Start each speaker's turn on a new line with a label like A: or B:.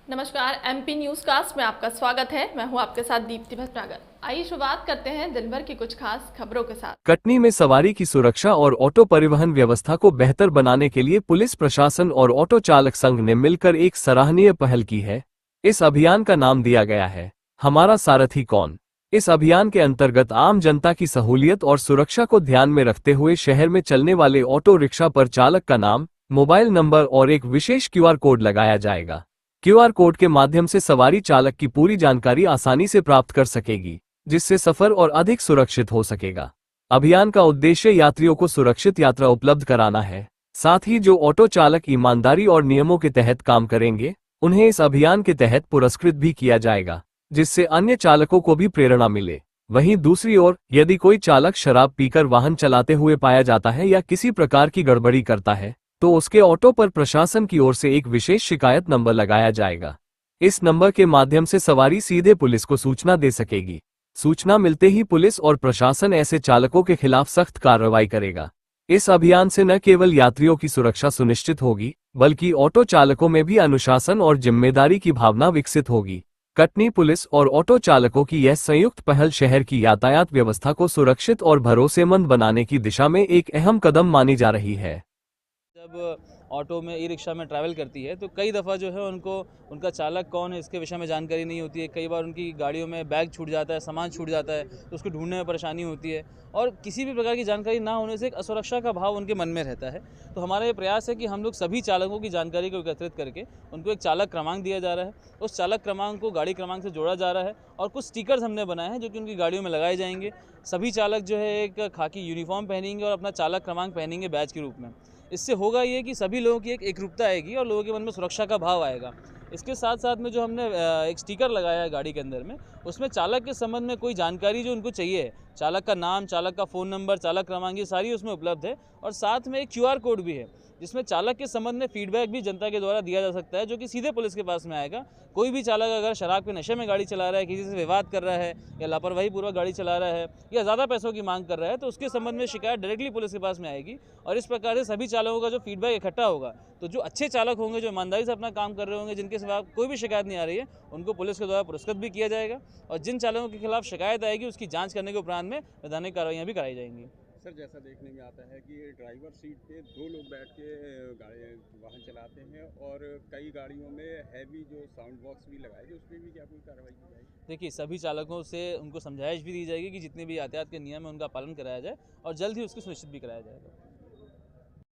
A: नमस्कार, MP news cast में आपका स्वागत है। मैं हूं आपके साथ दीप्ति भटनागर। आइए शुरुआत करते हैं दिन भर की कुछ खास खबरों के साथ।
B: कटनी में सवारी की सुरक्षा और ऑटो परिवहन व्यवस्था को बेहतर बनाने के लिए पुलिस प्रशासन और ऑटो चालक संघ ने मिलकर एक सराहनीय पहल की है। इस अभियान का नाम दिया गया है हमारा सारथी कौन। इस अभियान के अंतर्गत आम जनता की सहूलियत और सुरक्षा को ध्यान में रखते हुए शहर में चलने वाले ऑटो रिक्शा पर चालक का नाम, मोबाइल नंबर और एक विशेष क्यूआर कोड लगाया जाएगा। क्यूआर कोड के माध्यम से सवारी चालक की पूरी जानकारी आसानी से प्राप्त कर सकेगी, जिससे सफर और अधिक सुरक्षित हो सकेगा। अभियान का उद्देश्य यात्रियों को सुरक्षित यात्रा उपलब्ध कराना है। साथ ही जो ऑटो चालक ईमानदारी और नियमों के तहत काम करेंगे, उन्हें इस अभियान के तहत पुरस्कृत भी किया जाएगा, जिससे अन्य चालकों को भी प्रेरणा मिले। वहीं दूसरी ओर, यदि कोई चालक शराब पीकर वाहन चलाते हुए पाया जाता है या किसी प्रकार की गड़बड़ी करता है, तो उसके ऑटो पर प्रशासन की ओर से एक विशेष शिकायत नंबर लगाया जाएगा। इस नंबर के माध्यम से सवारी सीधे पुलिस को सूचना दे सकेगी। सूचना मिलते ही पुलिस और प्रशासन ऐसे चालकों के खिलाफ सख्त कार्रवाई करेगा। इस अभियान से न केवल यात्रियों की सुरक्षा सुनिश्चित होगी, बल्कि ऑटो चालकों में भी अनुशासन और जिम्मेदारी की भावना विकसित होगी। कटनी पुलिस और ऑटो चालकों की यह संयुक्त पहल शहर की यातायात व्यवस्था को सुरक्षित और भरोसेमंद बनाने की दिशा में एक अहम कदम मानी जा रही है।
C: जब ऑटो में ई रिक्शा में ट्रैवल करती है तो कई दफ़ा जो है उनको उनका चालक कौन है इसके विषय में जानकारी नहीं होती है। कई बार उनकी गाड़ियों में बैग छूट जाता है, सामान छूट जाता है, तो उसको ढूंढने में परेशानी होती है और किसी भी प्रकार की जानकारी ना होने से एक असुरक्षा का भाव उनके मन में रहता है। तो हमारा ये प्रयास है कि हम लोग सभी चालकों की जानकारी को एकत्रित करके उनको एक चालक क्रमांक दिया जा रहा है। उस चालक क्रमांक को गाड़ी क्रमांक से जोड़ा जा रहा है और कुछ स्टिकर्स हमने बनाए हैं जो कि उनकी गाड़ियों में लगाए जाएंगे। सभी चालक जो है एक खाकी यूनिफॉर्म पहनेंगे और अपना चालक क्रमांक पहनेंगे बैज के रूप में। इससे होगा ये कि सभी लोगों की एक एकरूपता आएगी और लोगों के मन में सुरक्षा का भाव आएगा। इसके साथ साथ में जो हमने एक स्टिकर लगाया है गाड़ी के अंदर में, उसमें चालक के संबंध में कोई जानकारी जो उनको चाहिए है, चालक का नाम, चालक का फ़ोन नंबर, चालक क्रमांक, ये सारी उसमें उपलब्ध है। और साथ में एक क्यूआर कोड भी है जिसमें चालक के संबंध में फीडबैक भी जनता के द्वारा दिया जा सकता है, जो कि सीधे पुलिस के पास में आएगा। कोई भी चालक अगर शराब के नशे में गाड़ी चला रहा है, किसी से विवाद कर रहा है या लापरवाही पूर्वक गाड़ी चला रहा है या ज़्यादा पैसों की मांग कर रहा है, तो उसके संबंध में शिकायत डायरेक्टली पुलिस के पास में आएगी। और इस प्रकार से सभी चालकों का जो फीडबैक इकट्ठा होगा, तो जो अच्छे चालक होंगे, जो ईमानदारी से अपना काम कर रहे होंगे, जिनके सिवा कोई भी शिकायत नहीं आ रही है, उनको पुलिस के द्वारा पुरस्कृत भी किया जाएगा। और जिन चालकों के खिलाफ शिकायत आएगी उसकी जाँच करने के उपरांत में वैधानिक कार्रवाइयाँ भी कराई जाएंगी।
D: सर, जैसा देखने में आता है कि ड्राइवर सीट पे 2 लोग बैठ के गाड़ी वाहन चलाते हैं और कई गाड़ियों में हैवी जो साउंड बॉक्स भी लगाए गए, उस पर भी क्या कोई कार्रवाई की जाएगी?
C: देखिए, सभी चालकों से उनको समझाइश भी दी जाएगी कि जितने भी यातायात के नियम हैं उनका पालन कराया जाए और जल्द ही उसकी सुनिश्चित भी कराया जाएगा।